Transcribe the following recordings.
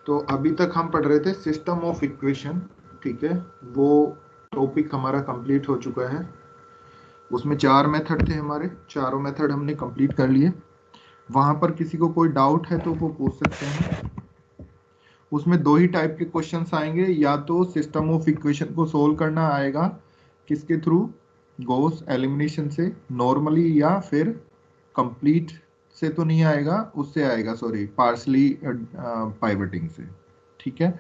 तो अभी तक हम पढ़ रहे थे सिस्टम ऑफ इक्वेशन, ठीक है। वो टॉपिक हमारा कंप्लीट हो चुका है। उसमें 4 मेथड थे हमारे, चारों मेथड हमने कंप्लीट कर लिए। वहां पर किसी को कोई डाउट है तो वो पूछ सकते हैं। उसमें दो ही टाइप के क्वेश्चंस आएंगे, या तो सिस्टम ऑफ इक्वेशन को सोल्व करना आएगा किसके थ्रू, गॉस एलिमिनेशन से नॉर्मली, या फिर कंप्लीट से तो नहीं आएगा, उससे आएगा सॉरी पार्शली पाइवटिंग से, ठीक है।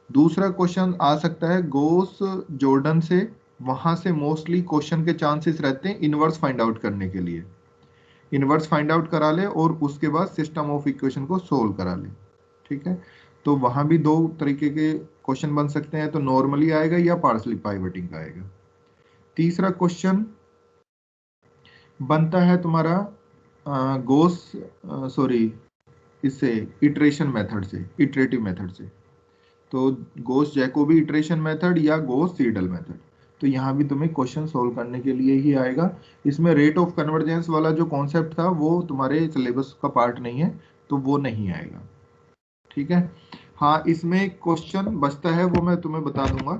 दूसरा क्वेश्चन आ सकता है गॉस जॉर्डन से, वहां से मोस्टली क्वेश्चन के चांसेस रहते हैं इनवर्स फाइंड आउट करने के लिए। इनवर्स फाइंड आउट करा ले और उसके बाद सिस्टम ऑफ इक्वेशन को सोल्व करा ले, ठीक है। तो वहां भी दो तरीके के क्वेश्चन बन सकते हैं, तो नॉर्मली आएगा या पार्शली पाइवटिंग आएगा। तीसरा क्वेश्चन बनता है तुम्हारा गोस सॉरी इससे इटरेशन मेथड से, इटरेटिव मेथड से। तो गोस जैकोबी इटरेशन मेथड या गोस सीडल मेथड। तो यहाँ भी तुम्हें क्वेश्चन सोल्व करने के लिए ही आएगा। इसमें रेट ऑफ कन्वर्जेंस वाला जो कॉन्सेप्ट था वो तुम्हारे सिलेबस का पार्ट नहीं है, तो वो नहीं आएगा, ठीक है। हाँ, इसमें क्वेश्चन बचता है, वो मैं तुम्हें बता दूंगा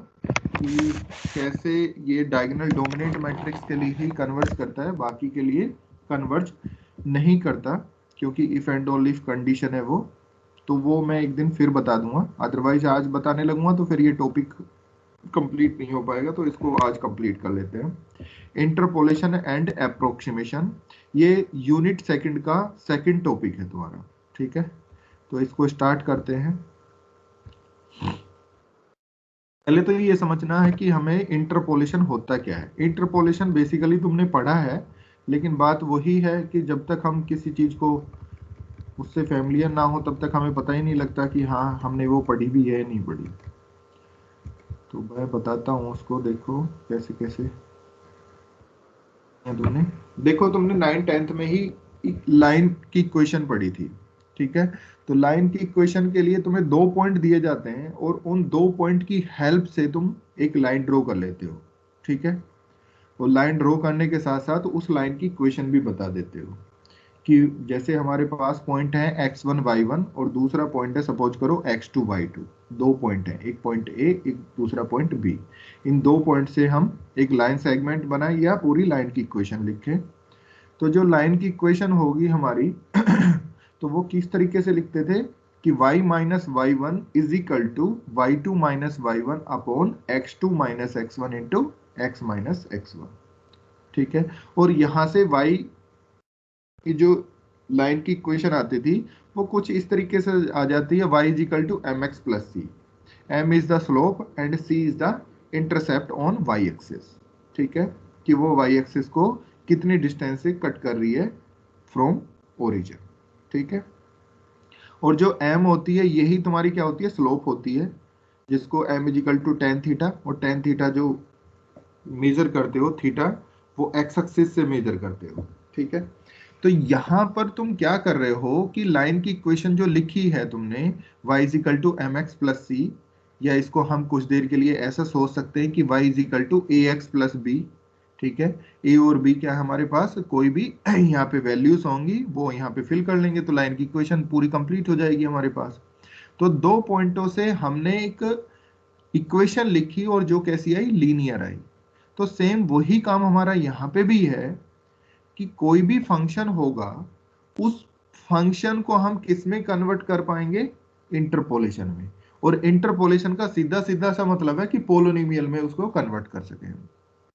कि कैसे ये डायगोनल डोमिनेंट मैट्रिक्स के लिए ही कन्वर्ज करता है, बाकी के लिए कन्वर्ज नहीं करता, क्योंकि if and only if condition है वो। तो वो मैं एक दिन फिर बता दूंगा, अदरवाइज आज बताने लगूंगा तो फिर ये टॉपिक कंप्लीट नहीं हो पाएगा, तो इसको आज कंप्लीट कर लेते हैं। इंटरपोलेशन एंड अप्रोक्सीमेशन, ये यूनिट सेकंड का सेकंड टॉपिक है तुम्हारा, ठीक है। तो इसको स्टार्ट करते हैं। पहले तो ये समझना है कि हमें इंटरपोलेशन होता क्या है। इंटरपोलेशन बेसिकली तुमने पढ़ा है, लेकिन बात वही है कि जब तक हम किसी चीज को उससे फैमिलियर ना हो तब तक हमें पता ही नहीं लगता कि हाँ हमने वो पढ़ी भी है नहीं पढ़ी। तो मैं बताता हूँ उसको, देखो कैसे कैसे तुमने, देखो तुमने 9th-10th में ही लाइन की इक्वेशन पढ़ी थी, ठीक है। तो लाइन की इक्वेशन के लिए तुम्हें 2 पॉइंट दिए जाते हैं और उन 2 पॉइंट की हेल्प से तुम एक लाइन ड्रॉ कर लेते हो, ठीक है। और लाइन ड्रॉ करने के साथ साथ उस लाइन की इक्वेशन भी बता देते हो कि जैसे हमारे पास पॉइंट है x1 y1 और दूसरा पॉइंट है सपोज करो x2 y2। 2 पॉइंट है, एक पॉइंट A, एक दूसरा पॉइंट B। इन 2 पॉइंट से हम एक लाइन सेगमेंट बनाए या पूरी लाइन की इक्वेशन लिखें। तो जो लाइन की इक्वेशन होगी हमारी तो वो किस तरीके से लिखते थे कि y minus y one is equal to y two minus y one upon x2 minus x1 into x minus x1, ठीक है। और यहां से y की जो लाइन की इक्वेशन आती थी वो कुछ इस तरीके से आ जाती है, y is equal to m x plus c. M is the slope and c is the intercept on y axis, ठीक है। कि वो y एक्सिस को कितनी डिस्टेंस से कट कर रही है फ्रॉम ओरिजिन, ठीक है। और जो m होती है यही तुम्हारी क्या होती है, स्लोप होती है, जिसको m is equal to tan theta. और टेन थीटा जो मेजर करते हो थीटा, वो एक्स एक्सिस से मेजर करते हो, ठीक है। तो यहां पर तुम क्या कर रहे हो कि लाइन की इक्वेशन जो लिखी है तुमने y is equal to m x plus c, या इसको हम कुछ देर के लिए ऐसा सोच सकते हैं कि y is equal to a x plus b, ठीक है। ए और बी क्या है हमारे पास, कोई भी यहाँ पे वैल्यूज होंगी वो यहाँ पे फिल कर लेंगे, तो लाइन की इक्वेशन पूरी कंप्लीट हो जाएगी हमारे पास। तो 2 पॉइंटों से हमने एक इक्वेशन लिखी और जो कैसी आई, लीनियर आई। तो सेम वही काम हमारा यहाँ पे भी है कि कोई भी फंक्शन होगा उस फंक्शन को हम किस में कन्वर्ट कर पाएंगे, इंटरपोलेशन में। और इंटरपोलेशन का सीधा सीधा सा मतलब है कि पोलोनिमियल में उसको कन्वर्ट कर सके हम,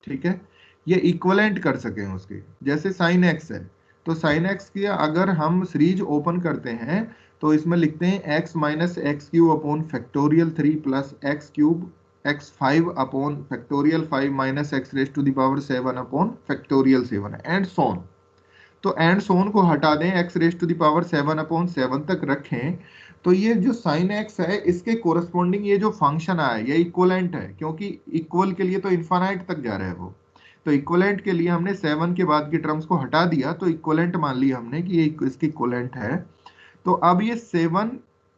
ठीक है। ये इक्वलेंट कर सके उसके, जैसे साइन एक्स है, तो साइन एक्स की अगर हम सीरीज ओपन करते हैं तो इसमें लिखते हैं x minus x cube upon factorial 3 plus x cube x5 upon factorial 5 minus x raise to the power 7 upon factorial 7 and so on. तो एंड सोन को हटा दें, x raise to the power 7 upon 7 तक रखें। तो ये जो साइन एक्स है इसके कोरस्पॉन्डिंग ये जो फंक्शन आया ये इक्वलेंट है, क्योंकि इक्वल के लिए तो इन्फानाइट तक जा रहा है वो। तो इक्वलेंट के लिए हमने 7 के बाद की टर्म्स को हटा दिया, तो इक्वलेंट मान लिया हमने कि ये इसकी इक्वलेंट है। तो अब ये 7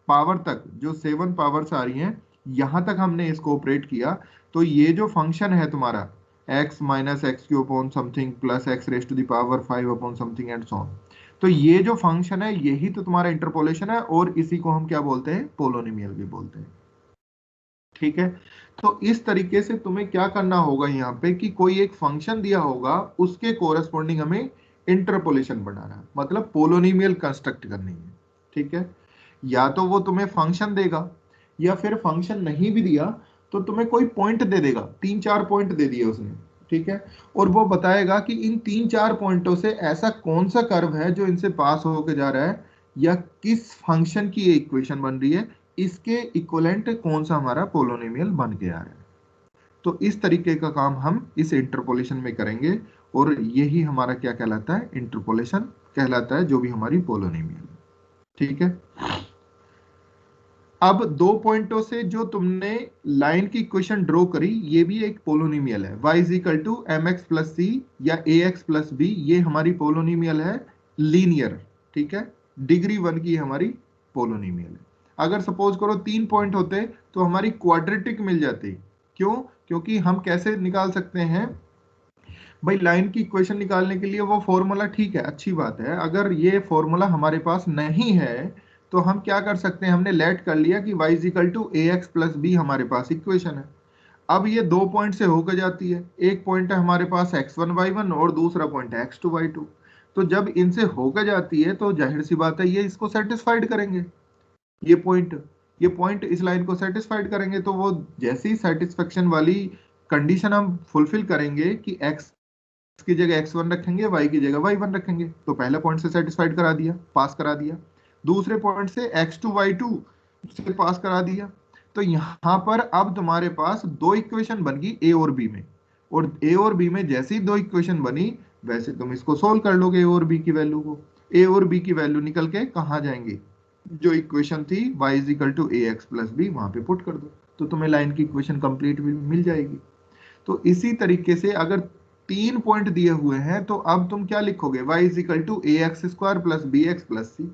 पावर तक, जो 7 पावर्स आ रही हैं यहां तक हमने इसको ऑपरेट किया। तो ये जो फंक्शन है तुम्हारा x minus x q upon something plus x raise to the power 5 upon something and so on. तो ये जो फंक्शन है यही तो तुम्हारा इंटरपोलेशन है, और इसी को हम क्या बोलते हैं, पोलोनिमियल भी बोलते हैं। ठीक है, तो इस तरीके से तुम्हें क्या करना होगा यहाँ पे कि कोई एक फंक्शन दिया होगा, उसके कोरेस्पॉन्डिंग हमें इंटरपोलेशन बनाना है, मतलब पोलोनिमियल कंस्ट्रक्ट करनी है। ठीक है, या तो वो तुम्हें फंक्शन देगा, या फिर फंक्शन नहीं भी दिया तो तुम्हें कोई पॉइंट दे देगा, 3-4 पॉइंट दे दिए उसने। ठीक है, और वो बताएगा कि इन 3-4 पॉइंटों से ऐसा कौन सा कर्व है जो इनसे पास होके जा रहा है, या किस फंक्शन की ये इक्वेशन बन रही है, इसके इक्वलेंट कौन सा हमारा पोलोनिमियल बन के आ रहा है। तो इस तरीके का काम हम इस इंटरपोलेशन में करेंगे, और यही हमारा क्या कहलाता है, इंटरपोलेशन कहलाता है, जो भी हमारी पोलोनिमियल है। ठीक है, अब 2 पॉइंटों से जो तुमने लाइन की इक्वेशन ड्रॉ करी, ये भी एक पोलोनिमियल है, y is equal to m x plus c या ए एक्स प्लस बी, ये हमारी पोलोनिमियल है लीनियर। ठीक है, डिग्री 1 की हमारी पोलोनिमियल है। अगर सपोज करो 3 पॉइंट होते तो हमारी क्वाड्रेटिक मिल जाती। क्यों? क्योंकि हम कैसे निकाल सकते हैं भाई, लाइन की इक्वेशन निकालने के लिए वो फॉर्मूला, ठीक है, अच्छी बात है। अगर ये फॉर्मूला हमारे पास नहीं है तो हम क्या कर सकते हैं, हमने लेट कर लिया कि y is equal to a x plus b हमारे पास इक्वेशन है। अब ये 2 पॉइंट से होकर जाती है, एक पॉइंट है हमारे पास x1 y1 और दूसरा पॉइंट है x2 y2। तो जब इनसे होकर जाती है तो जाहिर सी बात है ये इसको सेटिस्फाइड करेंगे, ये पॉइंट इस लाइन को सेटिस्फाइड करेंगे। तो वो जैसी सेटिस्फेक्शन वाली कंडीशन हम फुलफिल करेंगे कि x की जगह x1 रखेंगे, y की जगह y1 रखेंगे, तो पहले पॉइंट से सेटिस्फाइड करा दिया, पास करा दिया। दूसरे पॉइंट से x2 y2 से पास करा दिया। तो यहां पर अब तुम्हारे पास 2 इक्वेशन बन गई a और b में, और a और b में जैसी 2 इक्वेशन बनी वैसे तुम इसको सोल्व कर लोगे a और b की वैल्यू को। a और b की वैल्यू निकल के कहाँ जाएंगे, जो इक्वेशन थी y is equal to a x plus b, वहां पे पुट कर दो, तो तुम्हें लाइन की इक्वेशन कंप्लीट मिल जाएगी। तो इसी तरीके से अगर 3 पॉइंट दिए हुए हैं तो अब तुम क्या लिखोगे, y is equal to a x square plus b x plus c,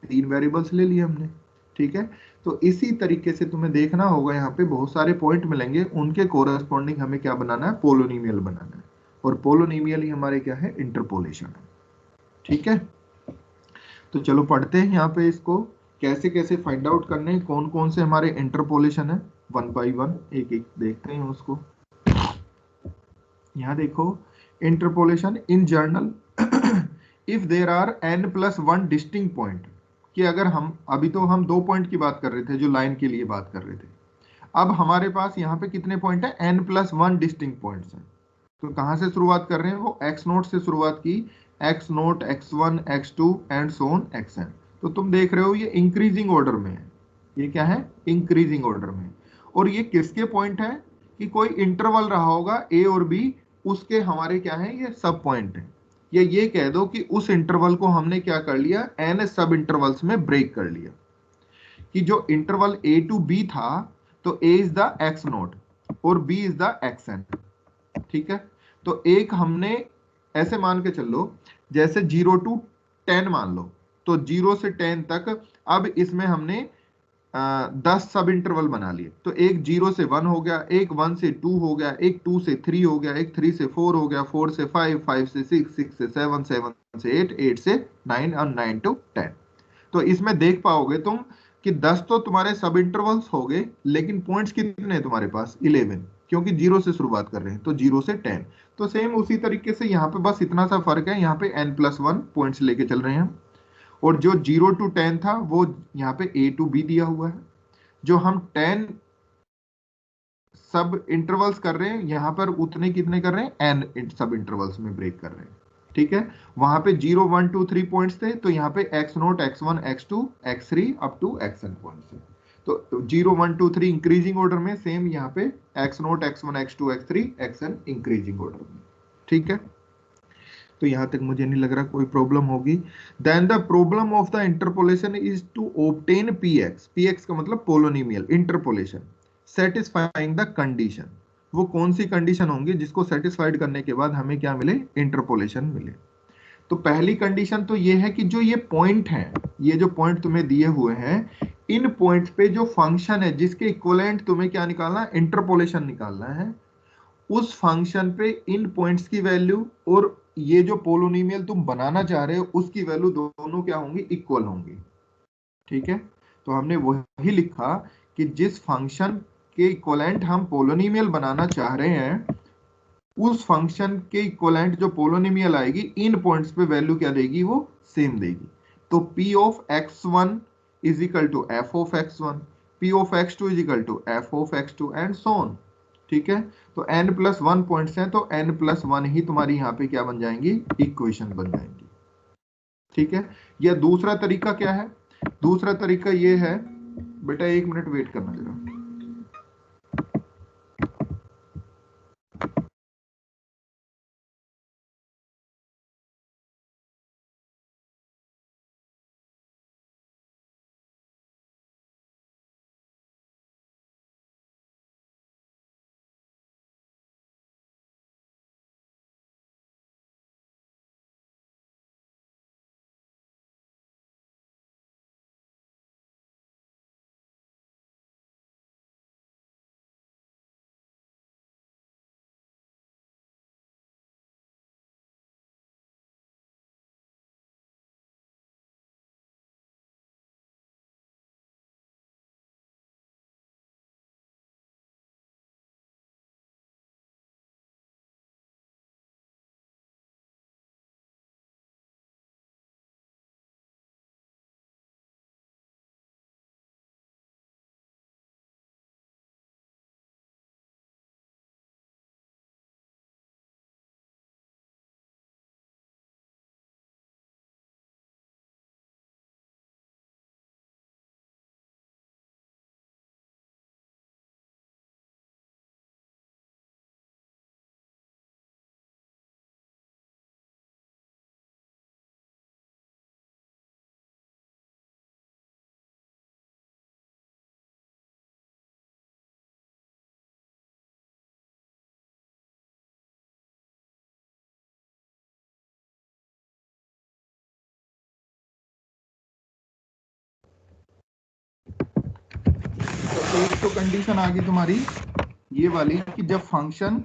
3 variables ले लिए हमने। ठीक है, तो इसी तरीके से तुम्हें देखना होगा, यहाँ पे बहुत सारे पॉइंट मिलेंगे, उनके कोरस्पॉन्डिंग हमें क्या बनाना है, पोलोनिमियल बनाना है, और पोलोनिमियल ही हमारे क्या है, इंटरपोलेशन है। ठीक है, तो चलो पढ़ते हैं यहाँ पे इसको कैसे कैसे फाइंड आउट करने हैं, कौन कौन से हमारे इंटरपोलेशन है, 1 बाई 1 एक एक देखते हैं उसको। यहाँ देखो, interpolation in general if there are n+1 distinct point, कि अगर हम अभी तो हम 2 पॉइंट की बात कर रहे थे, जो लाइन के लिए बात कर रहे थे, अब हमारे पास यहाँ पे कितने पॉइंट है, n+1 डिस्टिंक्ट पॉइंट्स हैं। तो कहाँ से शुरुआत कर रहे हैं, वो x0 से शुरुआत की, x0 x1 x2 and so on xn। तो तुम देख रहे हो ये इंक्रीजिंग ऑर्डर में है, ये क्या है, इंक्रीजिंग ऑर्डर में। और ये किसके पॉइंट है, कि कोई इंटरवल रहा होगा a और b, उसके हमारे क्या है, ये सब पॉइंट है। या ये कह दो कि उस इंटरवल को हमने क्या कर लिया, n सब इंटरवल्स में ब्रेक कर लिया, कि जो इंटरवल a टू b था, तो a इज द x0 और b इज द xn। ठीक है, तो एक हमने ऐसे मान के चल लो, जैसे 0 to 10 मान लो, तो 0 से 10 तक, अब इसमें हमने 10 सब इंटरवल बना लिए। तो एक 0 से 1 हो गया, एक 1 से 2 हो गया, एक 2 से 3 हो गया, एक 3 से 4 हो गया, 4 से 5, 5 से 6, 6 से 7, 7 से 8, 8 से 9 और 9 to 10। तो इसमें देख पाओगे तुम कि 10 तो तुम्हारे सब इंटरवल्स हो गए, लेकिन पॉइंट्स कितने हैं तुम्हारे पास, 11, क्योंकि 0 से शुरुआत कर रहे हैं, तो 0 से 10। तो सेम उसी तरीके से यहाँ पे बस इतना सा फर्क है, यहाँ पे n+1 पॉइंट्स लेके चल रहे हैं हम, और जो 0 to 10 था वो यहाँ पे a to b दिया हुआ है। जो हम 10 सब इंटरवल्स कर रहे हैं, यहाँ पर उतने कितने कर रहे हैं, n सब इंटरवल्स में ब्रेक कर रहे हैं। ठीक है, वहां पे 0 1 2 3 पॉइंट्स थे, तो यहाँ पे x0 x1 x2 x3 up to xn points है। तो 0 1 2 3 इंक्रीजिंग ऑर्डर में, सेम यहाँ पे x0 x1 x2 x3 xn increasing order में। ठीक है, तो यहां तक मुझे नहीं लग रहा कोई प्रॉब्लम होगी। Then the problem of the interpolation is to obtain px, px का मतलब polynomial interpolation, satisfying the condition. वो कौन सी कंडीशन होंगी जिसको सेटिस्फाइड करने के बाद हमें क्या मिले, इंटरपोलेशन मिले। तो पहली कंडीशन तो ये है कि जो ये पॉइंट है, ये जो पॉइंट तुम्हें दिए हुए हैं, इन पॉइंट्स पे जो फंक्शन है जिसके इक्विवेलेंट तुम्हें क्या निकालना है, इंटरपोलेशन निकालना है, उस फंक्शन पे इन पॉइंट्स की वैल्यू और ये जो पोलोनिमियल तुम बनाना चाह रहे हो उसकी वैल्यू दोनों क्या होंगी, इक्वल होंगी। ठीक है, तो हमने वही लिखा कि जिस फंक्शन के इक्वलेंट हम पोलोनिमियल बनाना चाह रहे हैं उस फंक्शन के इक्वलेंट जो पोलोनिमियल आएगी इन पॉइंट्स पे वैल्यू क्या देगी, वो सेम देगी। तो p of x1 is equal to f of x1, p of x2 is equal to f of x2 and so on. ठीक है, तो n+1 पॉइंट्स हैं तो n+1 ही तुम्हारी यहाँ पे क्या बन जाएंगी, इक्वेशन बन जाएंगी। ठीक है, या दूसरा तरीका क्या है, दूसरा तरीका ये है, बेटा 1 मिनट वेट करना जरा। तो एक तो कंडीशन आ गई तुम्हारी ये वाली कि जब फंक्शन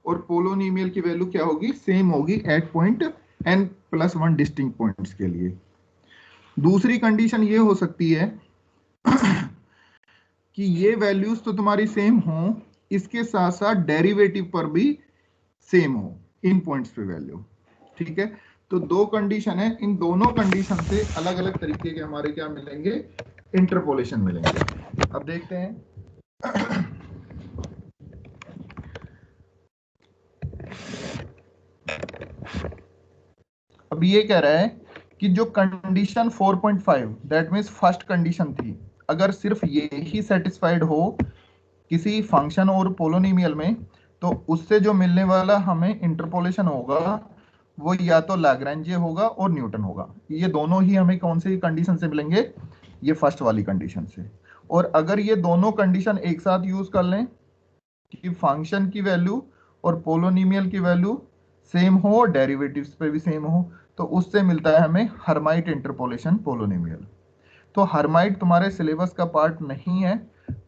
और पोलोनिमियल की वैल्यू क्या होगी, सेम होगी eight point n+1 distinct points के लिए। दूसरी कंडीशन ये हो सकती है कि ये वैल्यूज तो तुम्हारी सेम हो, इसके साथ साथ डेरिवेटिव पर भी सेम हो इन पॉइंट्स पे वैल्यू। ठीक है, तो दो कंडीशन है, इन दोनों कंडीशन से अलग अलग तरीके के हमारे क्या मिलेंगे, इंटरपोलेशन मिलेंगे। अब देखते हैं अब ये कह रहा है कि जो condition 4.5 that means first condition थी, अगर सिर्फ ये ही सेटिस्फाइड हो किसी फंक्शन और पोलोनिमियल में, तो उससे जो मिलने वाला हमें इंटरपोलेशन होगा वो या तो लैग्रेंजे होगा और न्यूटन होगा। ये दोनों ही हमें कौन सी कंडीशन से मिलेंगे, ये फर्स्ट वाली कंडीशन से। और अगर ये दोनों कंडीशन एक साथ यूज कर लें कि फंक्शन की वैल्यू और पोलोनिमियल की वैल्यू सेम हो और डेरिवेटिव्स पे भी सेम हो, तो उससे मिलता है हमें हर्माइट इंटरपोलेशन पोलोनिमियल। तो हर्माइट तुम्हारे सिलेबस का पार्ट नहीं है,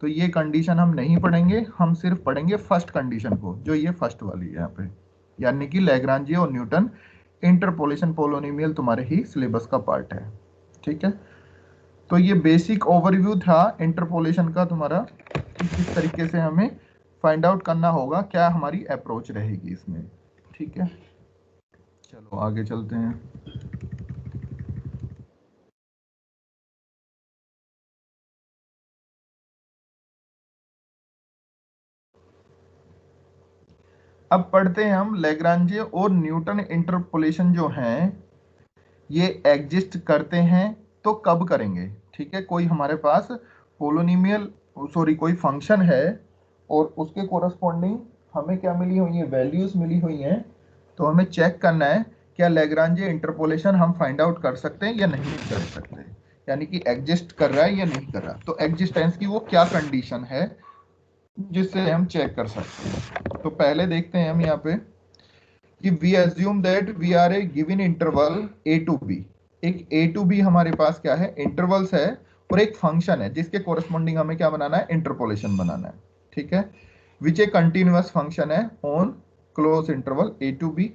तो ये कंडीशन हम नहीं पढ़ेंगे, हम सिर्फ पढ़ेंगे फर्स्ट कंडीशन को, जो ये फर्स्ट वाली है यहाँ पे, यानी कि लैग्रांजे और न्यूटन इंटरपोलेशन पोलोनिमियल तुम्हारे ही सिलेबस का पार्ट है। ठीक है, तो ये बेसिक ओवरव्यू था इंटरपोलेशन का तुम्हारा, किस तरीके से हमें फाइंड आउट करना होगा, क्या हमारी अप्रोच रहेगी इसमें। ठीक है, चलो आगे चलते हैं। अब पढ़ते हैं हम लैग्रांजे और न्यूटन इंटरपोलेशन जो हैं ये एग्जिस्ट करते हैं तो कब करेंगे। ठीक है, कोई हमारे पास पोलोनिमियल सॉरी कोई फंक्शन है और उसके कोरस्पॉन्डिंग हमें क्या मिली हुई है, वैल्यूज मिली हुई हैं, तो हमें चेक करना है क्या लैग्रांजे इंटरपोलेशन हम फाइंड आउट कर सकते हैं या नहीं कर सकते, यानी कि एग्जिस्ट कर रहा है या नहीं कर रहा। तो एग्जिस्टेंस की वो क्या कंडीशन है जिससे हम चेक कर सकते हैं। तो पहले देखते हैं हम यहाँ पे कि we assume that we are a given interval a to b. एक ए टू बी हमारे पास क्या है, इंटरवल्स है और एक फंक्शन है जिसके कोरस्पॉन्डिंग हमें क्या बनाना है, इंटरपोलेशन बनाना है। ठीक है, विच ए कंटिन्यूअस फंक्शन है on close interval a to b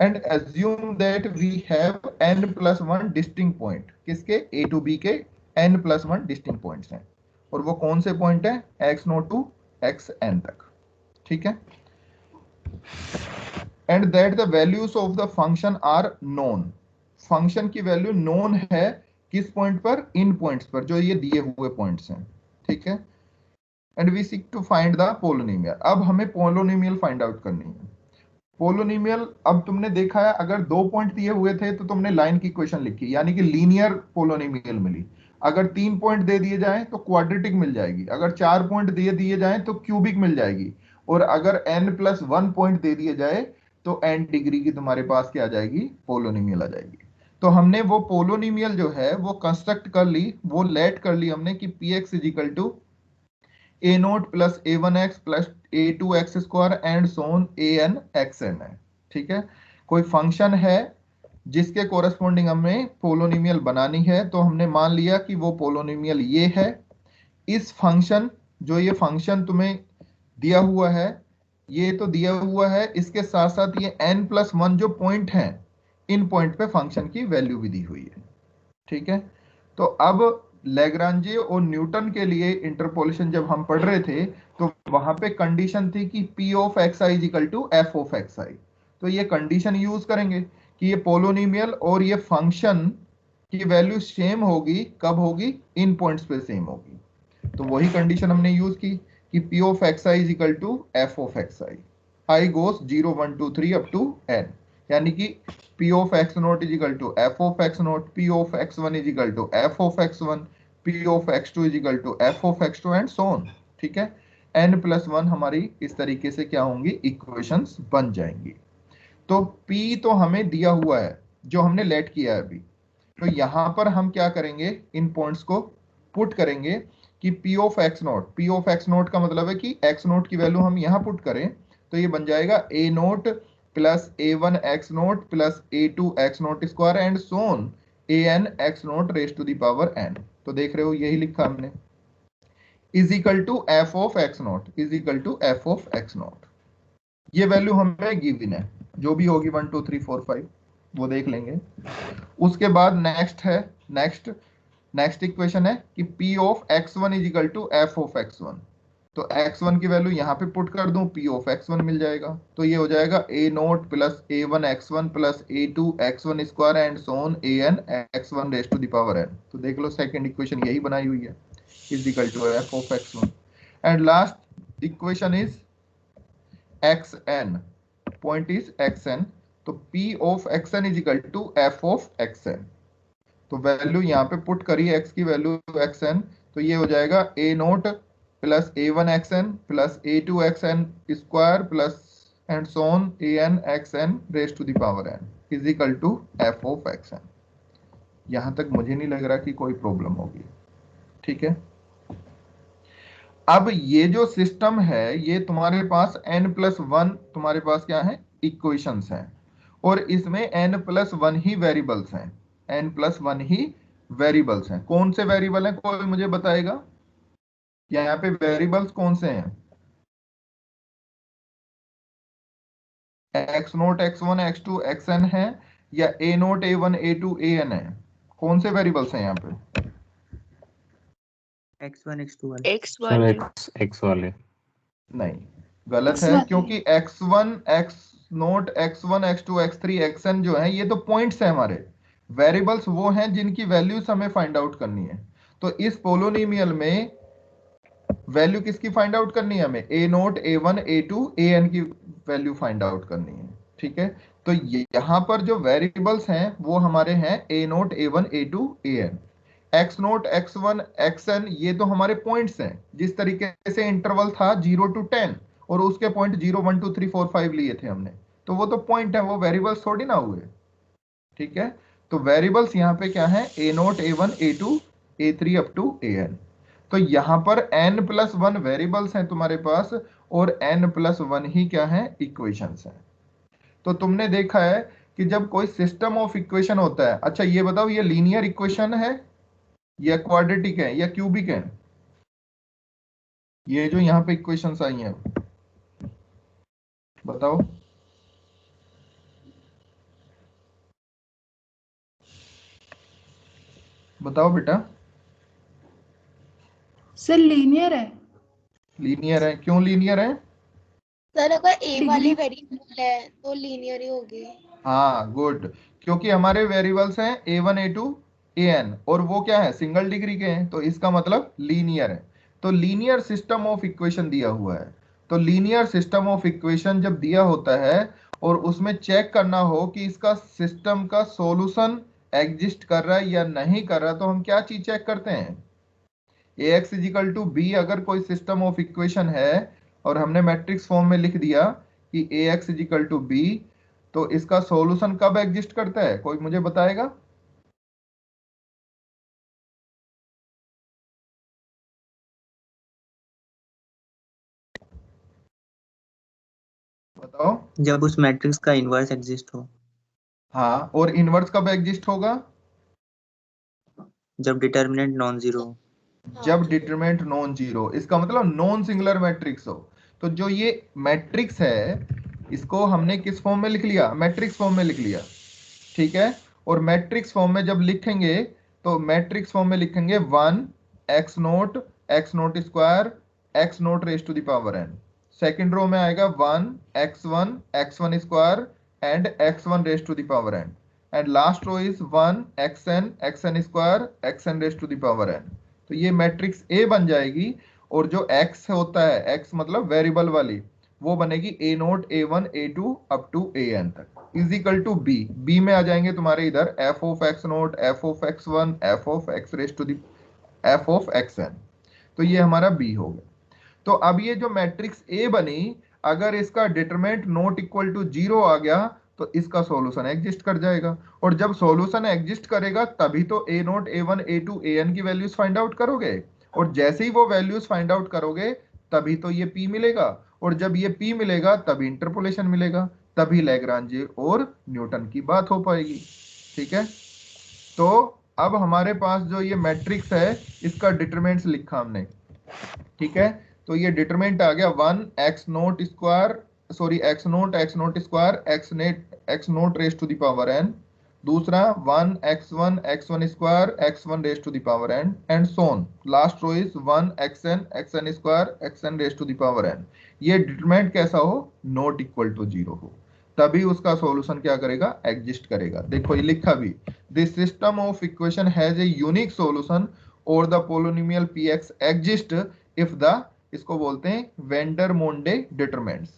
and assume that we have n+1 distinct point, किसके, a to b के n+1 डिस्टिंक्ट पॉइंट्स हैं, और वो कौन से पॉइंट है, x0 to xn तक, ठीक है। And that the values of the function are known, function की वैल्यू नोन है किस पॉइंट पर, इन पॉइंट्स पर, जो ये दिए हुए पॉइंट्स हैं, ठीक है। And we seek to find the polynomial, अब हमें पोलोनिमियल फाइंड आउट करनी है। पोलोनिमियल, अब तुमने देखा है अगर 2 पॉइंट दिए हुए थे तो तुमने लाइन की इक्वेशन लिखी, यानी कि लीनियर पोलोनिमियल मिली। अगर 3 पॉइंट दे दिए जाए तो क्वाड्रेटिक मिल जाएगी, अगर 4 पॉइंट दे दिए जाए तो क्यूबिक मिल जाएगी, और अगर n+1 पॉइंट दे दिए जाए तो n डिग्री की तुम्हारे पास क्या आ जाएगी, पोलोनिमियल आ जाएगी। तो हमने वो पोलोनिमियल जो है वो कंस्ट्रक्ट कर ली, वो लेट कर ली हमने कि px is equal to a0 plus a1x plus a2x square and so on an xn है, ठीक है। कोई फंक्शन है जिसके कोरस्पॉन्डिंग हमें पोलोनिमियल बनानी है, तो हमने मान लिया कि वो पोलोनिमियल ये है। इस फंक्शन, जो ये फंक्शन तुम्हें दिया हुआ है, ये तो दिया हुआ है, इसके साथ साथ ये n+1 जो पॉइंट है, इन पॉइंट पे फंक्शन की वैल्यू भी दी हुई है, ठीक है। तो अब लैग्रांजे और न्यूटन के लिए इंटरपोलेशन जब हम पढ़ रहे थे तो वहां पे कंडीशन थी कि p of xi is equal to f of xi, तो ये कंडीशन यूज करेंगे कि ये पोलोनिमियल और ये फंक्शन की वैल्यू सेम होगी, कब होगी, इन पॉइंट्स पे सेम होगी। तो वही कंडीशन हमने यूज की कि p of xi is equal to f of xi, i goes 0 1 2 3 up to n, यानी कि p of x0 is equal to f of x0, p of x1 is equal to f of x1, p of x2 is equal to f of x2 and so on, ठीक है। n+1 हमारी इस तरीके से क्या होंगी, equations बन जाएंगी। तो p तो हमें दिया हुआ है जो हमने लेट किया है अभी, तो यहां पर हम क्या करेंगे, इन पॉइंट्स को पुट करेंगे कि p ऑफ x0 का मतलब है कि x0 की वैल्यू हम यहां पुट करें तो ये बन जाएगा a0 plus a1 x0 plus a2 x0 square and so on an x0 raise to the power n। तो देख रहे हो यही लिखा हमने, is equal to f of x0 is equal to f of x0। ये वैल्यू हमें गिवन है, जो भी होगी 1 2 3 4 5 वो देख लेंगे। उसके बाद नेक्स्ट है, नेक्स्ट इक्वेशन है कि p of x1 is equal to f of x1, तो x1 की वैल्यू यहाँ पे पुट कर दूं, p ऑफ x1 मिल जाएगा, तो ये हो जाएगा a0 plus a1 x1 plus a2 x1 square and so on an x1 raise to the power n। तो देख लो सेकंड इक्वेशन यही बनाई हुई है, is equal to f of x1। And last equation is xn, point is xn, तो p of xn is equal to f of xn। तो value यहाँ पे पुट करी x की वैल्यू xn, तो ये हो जाएगा a0 plus a1 xn plus a2 xn square plus and so on an xn raise to the power n is equal to f of xn। यहां तक मुझे नहीं लग रहा कि कोई प्रॉब्लम होगी, ठीक है। अब ये जो सिस्टम है ये तुम्हारे पास n+1 तुम्हारे पास क्या है, इक्वेशंस हैं, और इसमें n+1 ही वेरिएबल्स हैं, n+1 ही वेरिएबल्स हैं। कौन से वेरिएबल हैं, कोई मुझे बताएगा, यहाँ पे वेरिएबल्स कौन से हैं, x0 x1 x2 xn है या a0 a1 a2 an है, कौन से वेरिएबल्स हैं यहाँ पे, x1 x2 वाले, x वाले नहीं, गलत है, क्योंकि x1 x0 x1 x2 x3 xn जो है ये तो पॉइंट्स है हमारे, वेरिएबल्स वो हैं जिनकी वैल्यूज हमें फाइंड आउट करनी है। तो इस पोलोनिमियल में वैल्यू किसकी फाइंड आउट करनी है हमें, a0 a1 a2 an की वैल्यू फाइंड आउट करनी है, ठीक है। तो यहाँ पर जो वेरिएबल्स हैं वो हमारे हैं a0 a1 a2 an, x0 x1 xn ये तो हमारे पॉइंट्स हैं, जिस तरीके से इंटरवल था 0 to 10 और उसके पॉइंट 0 1 2 3 4 5 लिए थे हमने, तो वो तो पॉइंट है, वो वेरिएबल्स थोड़ी ना हुए, ठीक है। तो वेरिएबल्स यहाँ पे क्या है, a0 a1 a2 a3 up to an। तो यहाँ पर n+1 वेरिएबल्स हैं तुम्हारे पास और n+1 ही क्या है, इक्वेशंस हैं। तो तुमने देखा है कि जब कोई सिस्टम ऑफ इक्वेशन होता है, अच्छा ये बताओ ये लीनियर इक्वेशन है या क्वाड्रेटिक है या क्यूबिक है, ये जो यहाँ पे इक्वेशंस आई हैं बताओ। बताओ बेटा। सर लीनियर है। लीनियर है, क्यों लीनियर है? सर अगर ए वाली डिग्री वेरिएबल है तो लीनियर ही होगी। हाँ गुड, क्योंकि हमारे वेरिएबल्स हैं a1 a2 an और वो क्या है, सिंगल डिग्री के हैं, तो इसका मतलब लीनियर है। तो लीनियर सिस्टम ऑफ इक्वेशन दिया हुआ है। तो लीनियर सिस्टम ऑफ इक्वेशन जब दिया होता है और उसमें चेक करना हो कि इसका सिस्टम का सॉल्यूशन एग्जिस्ट कर रहा है या नहीं कर रहा, तो हम क्या चीज चेक करते हैं? ax इजिकल टू बी अगर कोई सिस्टम ऑफ इक्वेशन है और हमने मैट्रिक्स फॉर्म में लिख दिया कि ax इजिकल टू बी, तो इसका सॉल्यूशन कब एग्जिस्ट करता है, कोई मुझे बताएगा? बताओ। जब उस मैट्रिक्स का इनवर्स एग्जिस्ट हो। हाँ, और इनवर्स कब एग्जिस्ट होगा? जब डिटर्मिनेंट नॉन जीरो हो। जब डिटरमिनेंट नॉन जीरो, इसका मतलब नॉन सिंगुलर मैट्रिक्स हो। तो जो ये मैट्रिक्स है इसको हमने किस फॉर्म में लिख लिया? मैट्रिक्स फॉर्म में लिख लिया, ठीक है। और मैट्रिक्स फॉर्म में जब लिखेंगे तो मैट्रिक्स फॉर्म में लिखेंगे 1 x nought square x nought raise to the power n। Second row में आएगा 1 x1 square and x1 raise to the power n, and last row is 1 xn square xn raise to the power n। तो ये matrix A बन जाएगी, और जो x होता है, x मतलब वेरिएबल वाली, वो बनेगी a nought a1 a2 up to an तक इजिकल टू b। b में आ जाएंगे तुम्हारे इधर f of x nought, f of x1, f of x raise to the f of xn। तो ये हमारा b हो गया। तो अब ये जो मैट्रिक्स A बनी, अगर इसका डिटरमिनेंट नॉट इक्वल टू 0 आ गया तो इसका सॉल्यूशन एग्जिस्ट कर जाएगा, और जब सॉल्यूशन एग्जिस्ट करेगा तभी तो a nought a1 a2 an की वैल्यूज फाइंड आउट करोगे, और जैसे ही वो वैल्यूज फाइंड आउट करोगे तभी तो ये p मिलेगा, और जब ये p मिलेगा तभी इंटरपोलेशन मिलेगा, तभी लैग्रांजे और न्यूटन की बात हो पाएगी, ठीक है। तो अब हमारे पास जो ये मैट्रिक्स है इसका डिटरमिनेंट्स लिखा हमने, ठीक है। तो ये डिटरमिनेंट आ गया 1 x nought square, sorry x nought square x nought raise to the power n, दूसरा 1 x1 square x1 raise to the power n, and so on last row is 1 xn square xn raise to the power n। ये determinant कैसा हो? Not equal to 0 हो, तभी उसका solution क्या करेगा? Exist करेगा। देखो ये लिखा भी, this system of equation has a unique solution और the polynomial px exist if the, इसको बोलते हैं वेंडर मोंडे डिटरमिनेंट्स,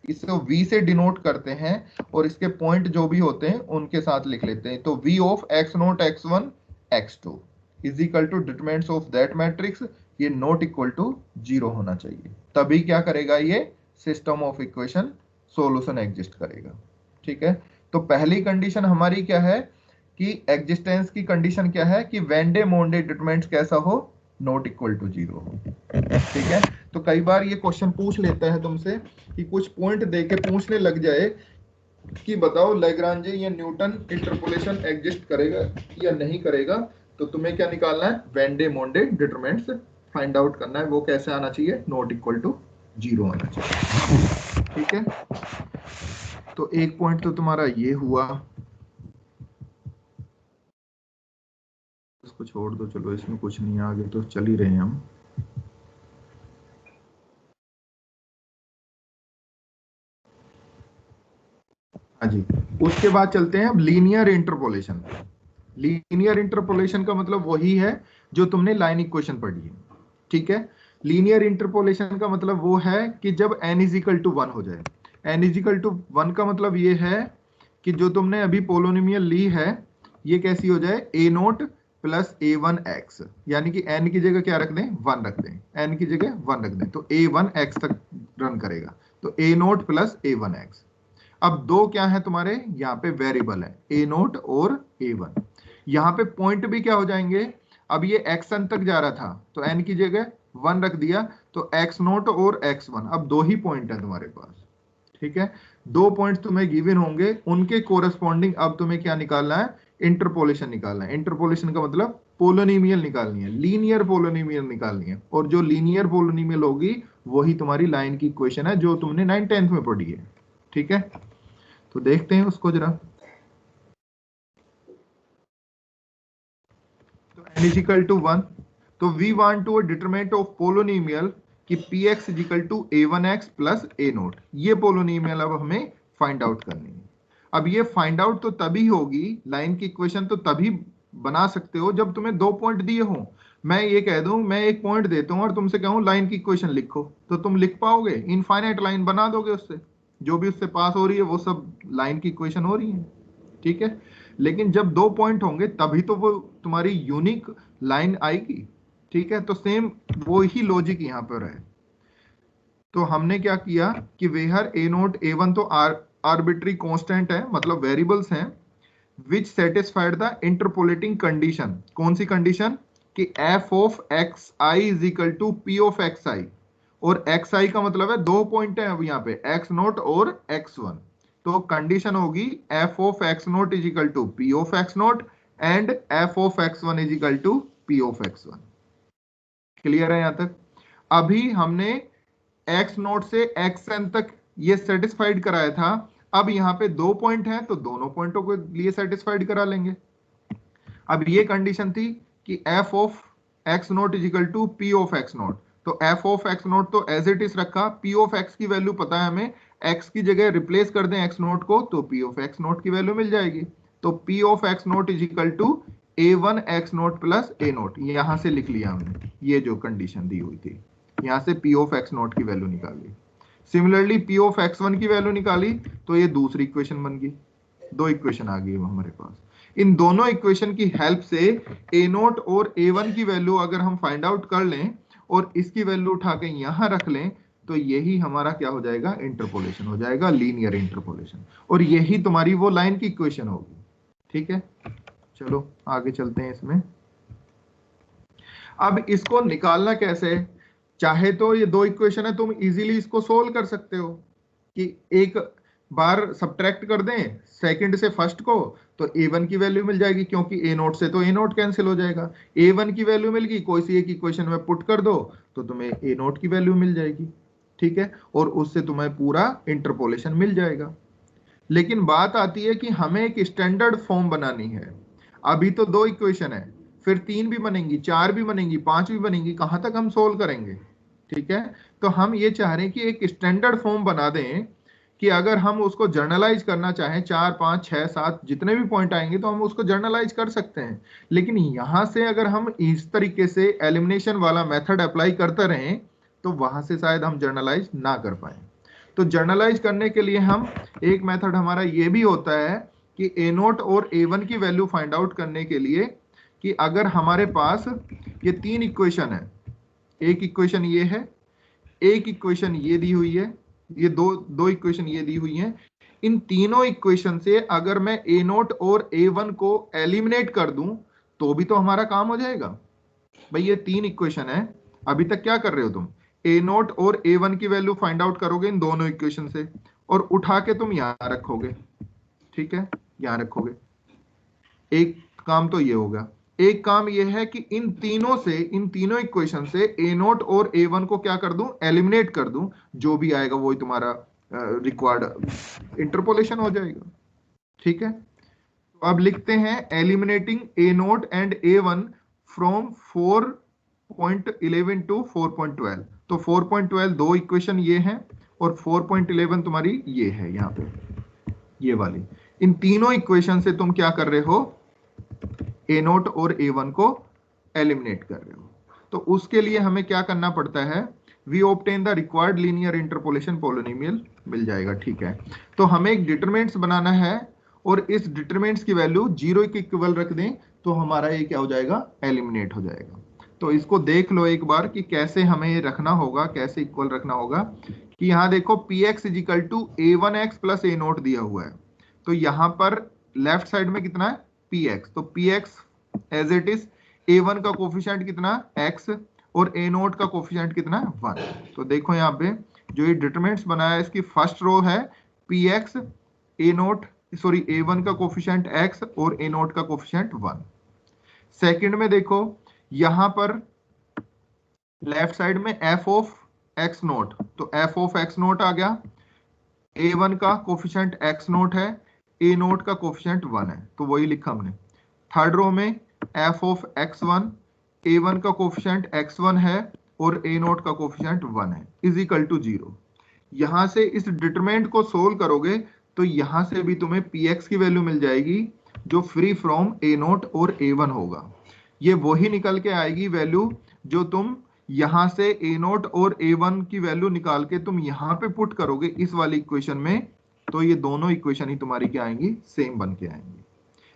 इसको v से डिनोट करते हैं और इसके पॉइंट जो भी होते हैं उनके साथ लिख लेते हैं। तो v of x nought x1 x2 is equal to determinants of that matrix, ये नॉट इक्वल टू 0 होना चाहिए, तभी क्या करेगा? ये system of equation solution exist करेगा, ठीक है। तो पहली कंडीशन हमारी क्या है कि एग्जिस्टेंस की कंडीशन क्या है कि वेंडे मोंडे डिटरमिनेंट्स कैसा हो? नॉट इक्वल टू 0 हो, ठीक है। तो कई बार ये क्वेश्चन पूछ लेता है तुमसे कि कुछ पॉइंट देके पूछने लग जाए कि बताओ लैग्रांजे या न्यूटन इंटरपोलेशन एग्जिस्ट करेगा या नहीं करेगा, तो तुम्हें क्या निकालना है? वेंडे मोंडे डिटरमिनेंट्स फाइंड आउट करना है। वो कैसे आना चाहिए? नॉट इक्वल टू 0 आना चाहिए, ठीक है। तो एक पॉइंट तो तुम्हारा ये हुआ, इसको छोड़ दो, चलो इसमें कुछ नहीं है, आगे तो चल ही रहे हैं हम। हाँ जी, उसके बाद चलते हैं अब लीनियर इंटरपोलेशन। लीनियर इंटरपोलेशन का मतलब वही है जो तुमने लाइन इक्वेशन पढ़ी है, ठीक है। लीनियर इंटरपोलेशन का मतलब वो है कि जब n इजिकल टू 1 हो जाए। n इजिकल टू 1 का मतलब ये है कि जो तुमने अभी पोलोनिमियल ली है ये कैसी हो जाए? a नोट प्लस a1x, यानी कि n की जगह क्या रख दें? 1 रख दें, n की जगह 1 रख दें, तो a1x तक रन करेगा, तो a नोट प्लस a1x। अब दो क्या है तुम्हारे यहाँ पे वेरिएबल है, a नोट और a1। यहाँ पे पॉइंट भी क्या हो जाएंगे? अब ये xn तक जा रहा था तो n की जगह 1 रख दिया, तो x नोट और x1, अब दो ही पॉइंट है तुम्हारे पास, ठीक है। दो पॉइंट तुम्हें गिवन होंगे, उनके कोरस्पॉन्डिंग अब तुम्हें क्या निकालना है? इंटरपोलेशन निकालना है। इंटरपोलेशन का मतलब पोलोनिमियल निकालनी है, लीनियर पोलोनिमियल निकालनी है, और जो लीनियर पोलोनिमियल होगी वही तुम्हारी लाइन की इक्वेशन है जो तुमने 9th 10th में पढ़ी है, ठीक है, तो देखते हैं उसको जरा। तो n इज इक्वल टू 1, तो we want to determinant of polynomial कि px is equal to a1x plus a naught. ये पोलोनिमियल अब हमें फाइंड आउट करनी है। अब ये फाइंड आउट तो तभी होगी, लाइन की इक्वेशन तो तभी बना सकते हो जब तुम्हें 2 पॉइंट दिए हो। मैं ये कह दूं, मैं एक पॉइंट देता हूं और तुमसे कहूं लाइन की इक्वेशन लिखो, तो तुम लिख पाओगे? इनफाइनाइट लाइन बना दोगे उससे, जो भी उससे पास हो रही है वो सब लाइन की इक्वेशन हो रही है, ठीक है। लेकिन जब 2 पॉइंट होंगे तभी तो वो तुम्हारी यूनिक लाइन आएगी, ठीक है। तो सेम वो ही लॉजिक यहाँ पर है। तो हमने क्या किया कि where a naught a one तो आर्बिट्री कांस्टेंट है, मतलब वेरिएबल्स हैं, which satisfied the interpolating condition. कौन सी कंडीशन? कि f of x i is equal to p of x i, और एक्स आई का मतलब है 2 पॉइंट है अब यहाँ पे, एक्स नोट और एक्स वन। तो कंडीशन होगी f of x nought is equal to p of x nought and f of x one is equal to p of x one. Clear है यहाँ तक? अभी हमने एक्स नोट से x n तक ये सेटिस्फाइड कराया था। अब यहाँ पे 2 पॉइंट है तो दोनों पॉइंटों को लिए सेटिस्फाइड करा लेंगे। अब ये कंडीशन थी कि f of x nought is equal to p of x nought, तो एफ ऑफ एक्स नोट तो एज इट इज रखा, पी ऑफ एक्स की वैल्यू पता है हमें, एक्स की जगह रिप्लेस कर दें एक्स नोट को तो पी ऑफ एक्स नोट की वैल्यू मिल जाएगी। तो P of x nought is equal to a one x nought plus a nought, यहां से लिख लिया हमने, ये जो कंडीशन दी हुई थी, यहां से पी ऑफ एक्स नोट की वैल्यू निकाली। Similarly P of x one की वैल्यू निकाली तो ये दूसरी इक्वेशन बन गई, 2 इक्वेशन आ गई हमारे पास। इन दोनों इक्वेशन की हेल्प से ए नोट और ए वन की वैल्यू अगर हम फाइंड आउट कर लें और इसकी वैल्यू उठा के यहां रख लें तो यही हमारा क्या हो जाएगा? इंटरपोलेशन हो जाएगा, लीनियर इंटरपोलेशन, और यही तुम्हारी वो लाइन की इक्वेशन होगी, ठीक है। चलो आगे चलते हैं इसमें। अब इसको निकालना कैसे? चाहे तो ये 2 इक्वेशन है, तुम इजीली इसको सोल्व कर सकते हो कि एक बार सब्ट्रैक्ट कर दें सेकंड से फर्स्ट को तो a1 की वैल्यू मिल जाएगी, क्योंकि a नोट से तो a नोट कैंसिल हो जाएगा। a1 की वैल्यू मिल गई, कोई सी एक इक्वेशन में पुट कर दो तो तुम्हें a नोट की वैल्यू मिल जाएगी, ठीक है, और उससे तुम्हें पूरा इंटरपोलेशन मिल जाएगा। लेकिन बात आती है कि हमें एक स्टैंडर्ड फॉर्म बनानी है। अभी तो 2 इक्वेशन है, फिर 3 भी बनेंगी, 4 भी बनेंगी, 5 भी बनेंगी, कहां तक हम सोल्व करेंगे, ठीक है। तो हम ये चाह रहे हैं कि एक स्टैंडर्ड फॉर्म बना दें कि अगर हम उसको जर्नलाइज करना चाहें, 4, 5, 6, 7 जितने भी पॉइंट आएंगे तो हम उसको जर्नलाइज कर सकते हैं। लेकिन यहां से अगर हम इस तरीके से एलिमिनेशन वाला मेथड अप्लाई करते रहें तो वहां से शायद हम जर्नलाइज ना कर पाए। तो जर्नलाइज करने के लिए हम एक मेथड हमारा ये भी होता है कि ए नोट और ए वन की वैल्यू फाइंड आउट करने के लिए कि अगर हमारे पास ये 3 इक्वेशन है, एक इक्वेशन ये है, एक इक्वेशन ये दी हुई है, ये दो इक्वेशन ये दी हुई हैं, इन तीनों इक्वेशन से अगर मैं ए नोट और ए वन को एलिमिनेट कर दूं तो भी तो हमारा काम हो जाएगा। भाई ये 3 इक्वेशन है, अभी तक क्या कर रहे हो तुम? ए नोट और ए वन की वैल्यू फाइंड आउट करोगे इन दोनों इक्वेशन से और उठा के तुम यहां रखोगे, ठीक है, यहां रखोगे। एक काम तो ये होगा, एक काम ये है कि इन तीनों इक्वेशन से ए नोट और ए वन को क्या कर दूं? एलिमिनेट कर दूं, जो भी आएगा वही तुम्हारा रिक्वायर्ड इंटरपोलेशन हो जाएगा, ठीक है। तो अब लिखते हैं eliminating a nought and a one from 4.11 to 4.12। तो 4.12 2 इक्वेशन ये हैं और 4.11 तुम्हारी ये है यहाँ पे, ये वाली। इन तीनों इक्वेशन से तुम क्या कर रहे हो? ए नोट और ए वन को एलिमिनेट कर रहे हो। तो उसके लिए हमें क्या करना पड़ता है? We obtain the required linear interpolation polynomial मिल जाएगा, ठीक है। तो हमें एक डिटरमिनेंट्स बनाना है और इस डिटरमिनेंट्स की वैल्यू 0 के इक्वल रख दें तो हमारा ये क्या हो जाएगा? एलिमिनेट हो जाएगा। तो इसको देख लो एक बार कि कैसे हमें ये रखना होगा, कैसे इक्वल रखना होगा। कि यहाँ देखो px is equal to a1x plus a nought दिया हुआ है, तो यहाँ पर लेफ्ट साइड में कितना है? px, तो px as it is a1 का कोफिशिएंट कितना? x, और a नोट का कोफिशिएंट कितना? 1। तो देखो यहाँ पे जो ये डिटरमिनेंट्स बनाया है इसकी फर्स्ट रो है px, a note sorry a1 का कोफिशिएंट x और a नोट का कोफिशिएंट 1। सेकंड में देखो यहां पर लेफ्ट साइड में f ऑफ x नोट, तो f ऑफ x नोट आ गया, A1 का कोफिशिएंट x नोट है, A नोट का कोफिशिएंट 1 है, तो वही लिखा हमने। थर्ड रो में f ऑफ x1, A1 का कोफिशिएंट x1 है और A नोट का कोफिशिएंट 1 है, इज इक्वल टू 0। यहां से इस डिटरमिनेंट को सोल्व करोगे तो यहां से भी तुम्हें px की वैल्यू मिल जाएगी जो फ्री फ्रॉम A नोट और A1 होगा। ये वही निकल के आएगी वैल्यू जो तुम यहां से A नोट और A1 की वैल्यू निकाल के तुम यहां पे पुट करोगे इस वाली इक्वेशन में, तो ये दोनों इक्वेशन ही तुम्हारी क्या आएंगी, सेम बन के आएंगी।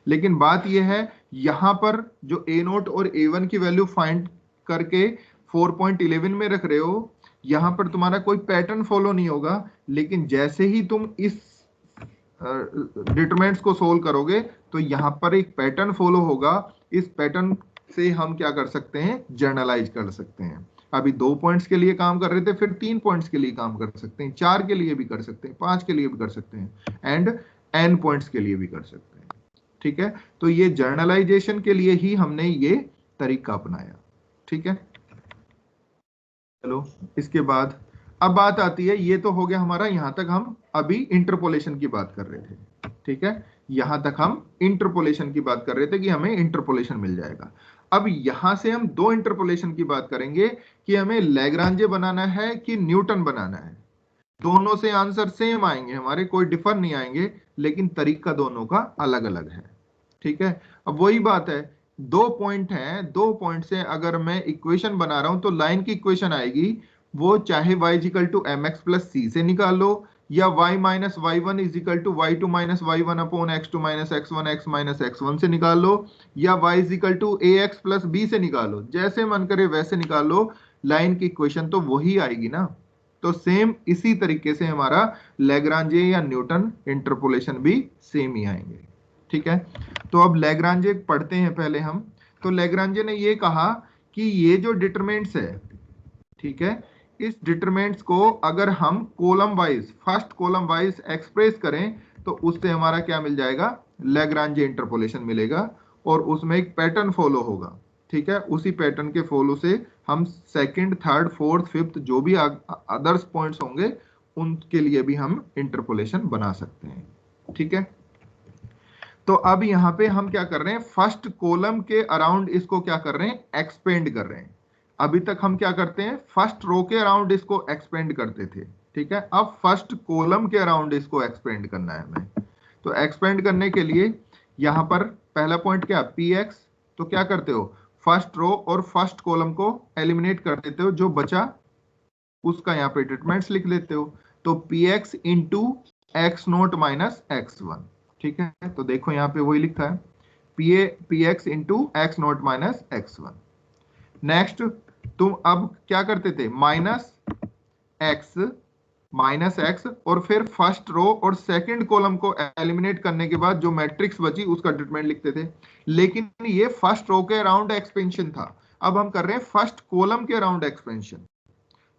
लेकिन बात यह है यहां पर जो A नोट और A1 की वैल्यू फाइंड करके 4.11 में रख रहे हो, यहां पर तुम्हारा कोई पैटर्न फॉलो नहीं होगा, लेकिन जैसे ही तुम इस डिटरमिनेंट्स को सोल्व करोगे तो यहां पर एक पैटर्न फॉलो होगा। इस पैटर्न से हम क्या कर सकते हैं, जर्नलाइज कर सकते हैं। अभी 2 पॉइंट्स के लिए काम कर रहे थे, फिर 3 पॉइंट्स के लिए काम कर सकते हैं, 4 के लिए भी कर सकते हैं, 5 के लिए भी कर सकते हैं, एंड n पॉइंट्स के लिए भी कर सकते हैं। ठीक है, तो ये जर्नलाइजेशन के लिए ही हमने ये तरीका अपनाया। ठीक है, चलो इसके बाद अब बात आती है, ये तो हो गया हमारा, यहां तक हम अभी इंटरपोलेशन की बात कर रहे थे। ठीक है, यहां तक हम इंटरपोलेशन की बात कर रहे थे कि हमें इंटरपोलेशन मिल जाएगा। अब यहां से हम दो इंटरपोलेशन की बात करेंगे कि हमें लैग्रांजे बनाना है कि न्यूटन बनाना है। दोनों से आंसर सेम आएंगे हमारे, कोई डिफर नहीं आएंगे, लेकिन तरीका दोनों का अलग अलग है। ठीक है, अब वही बात है, 2 पॉइंट है, 2 पॉइंट से अगर मैं इक्वेशन बना रहा हूं तो लाइन की इक्वेशन आएगी, वो चाहे y is equal to mx plus c से निकाल लो, या y minus y1 is equal to y2 minus y1 upon x2 minus x1 x minus x1 से निकाल लो, या y is equal to ax plus b से निकाल लो, जैसे मन करे वैसे निकाल लो, लाइन की इक्वेशन तो वही आएगी ना। तो सेम इसी तरीके से हमारा लैग्रांजे या न्यूटन इंटरपोलेशन भी सेम ही आएंगे। ठीक है, तो अब लैग्रांजे पढ़ते हैं पहले हम। तो लैग्रांजे ने ये कहा कि ये जो डिटरमिनेंट्स है, ठीक है, इस डिटरमिनेंट्स को अगर हम column wise, first column wise express करें तो उससे हमारा क्या मिल जाएगा, लैग्रांजे इंटरपोलेशन मिलेगा, और उसमें एक पैटर्न फॉलो होगा। ठीक है, उसी पैटर्न के फॉलो से हम सेकंड, थर्ड, फोर्थ, फिफ्थ जो भी अदर्स पॉइंट्स होंगे उनके लिए भी हम इंटरपोलेशन बना सकते हैं। ठीक है, तो अब यहां पे हम क्या कर रहे हैं, फर्स्ट कॉलम के अराउंड इसको क्या कर रहे हैं, एक्सपेंड कर रहे हैं। अभी तक हम क्या करते हैं, फर्स्ट रो के अराउंड इसको एक्सपेंड करते थे। ठीक है, अब फर्स्ट कॉलम के अराउंड इसको एक्सपेंड करना है हमें। तो एक्सपेंड करने के लिए यहां पर पहला पॉइंट क्या, px, तो क्या करते हो, फर्स्ट रो और फर्स्ट कॉलम को एलिमिनेट कर देते हो, जो बचा उसका यहाँ पे डिटरमिनेंट्स लिख लेते हो। तो px into x nought minus x1। ठीक है, तो देखो यहाँ पे वही लिखा है, px into x nought minus x1। Next तुम अब क्या करते थे, माइनस एक्स और फिर फर्स्ट रो और सेकंड कॉलम को एलिमिनेट करने के बाद जो मैट्रिक्स बची उसका डिटरमिनेंट लिखते थे। लेकिन ये फर्स्ट रो के अराउंड एक्सपेंशन था, अब हम कर रहे हैं फर्स्ट कॉलम के अराउंड एक्सपेंशन।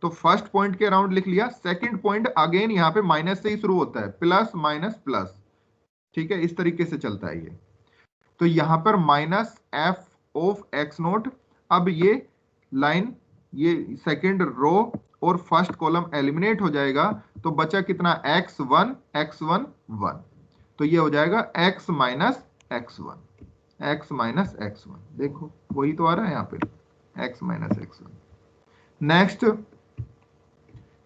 तो फर्स्ट पॉइंट के अराउंड लिख लिया, सेकंड पॉइंट अगेन यहाँ पे माइनस से ही शुरू होता है, प्लस माइनस प्लस। ठीक है, इस तरीके से चलता है ये। तो यहां पर minus F of x note, अब ये लाइन, ये सेकंड रो और फर्स्ट कॉलम एलिमिनेट हो जाएगा, तो बचा कितना, x1 x1 1, तो ये हो जाएगा x minus x1, x minus x1। देखो वही तो आ रहा है यहाँ पे, x minus x1।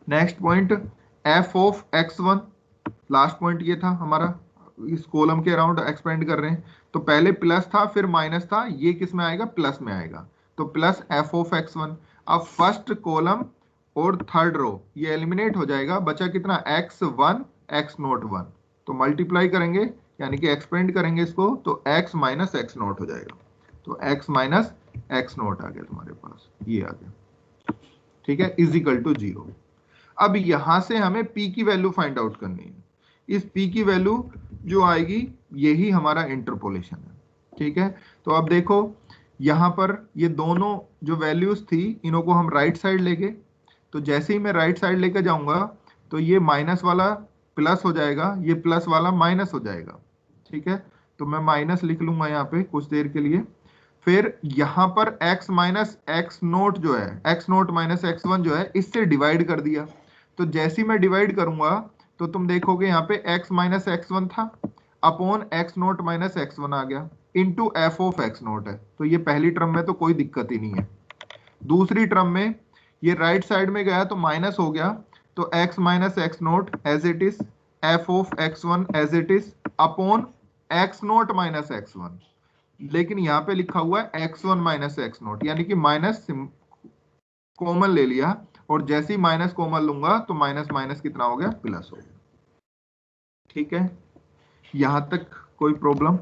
Next point f of x1, last point ये था हमारा, इस कॉलम के अराउंड एक्सपेंड कर रहे हैं। तो पहले प्लस था फिर माइनस था, ये किस में आएगा, प्लस में आएगा, तो प्लस f ऑफ x1। अब फर्स्ट कॉलम और थर्ड रो ये एलिमिनेट हो जाएगा, बचा कितना, x1 x नोट 1, तो मल्टीप्लाई करेंगे यानी कि एक्सपेंड करेंगे इसको, तो x माइनस x नोट हो जाएगा। तो x माइनस x नोट आ गया तुम्हारे पास, ये आ गया। ठीक है, इज इक्वल टू 0। अब यहां से हमें p की वैल्यू फाइंड आउट करनी है। इस p की वैल्यू जो आएगी यही हमारा इंटरपोलेशन है। ठीक है, तो अब देखो यहां पर ये दोनों जो वैल्यूज थी इन्हों को हम राइट साइड लेके, तो जैसे ही मैं राइट साइड लेके जाऊंगा तो ये माइनस वाला प्लस हो जाएगा, ये प्लस वाला माइनस हो जाएगा। ठीक है, तो मैं माइनस लिख लूंगा यहाँ पे कुछ देर के लिए। फिर यहां पर x माइनस एक्स नोट जो है, x नोट माइनस x1 जो है, इससे डिवाइड कर दिया। तो जैसे ही मैं डिवाइड करूंगा तो तुम देखोगे यहाँ पे x माइनस x1 था upon x nought minus x1 आ गया into f of x note है। तो ये पहली टर्म में तो कोई दिक्कत ही नहीं है। दूसरी टर्म में ये राइट साइड में गया तो माइनस हो गया, तो x minus x nought as it is, f of x1 as it is upon x nought minus x1, लेकिन यहाँ पे लिखा हुआ है x1 माइनस एक्स नोट, यानी कि माइनस कॉमन ले लिया और जैसे ही माइनस कॉमन लूंगा तो माइनस माइनस कितना हो गया, प्लस हो गया। ठीक है, यहां तक कोई प्रॉब्लम?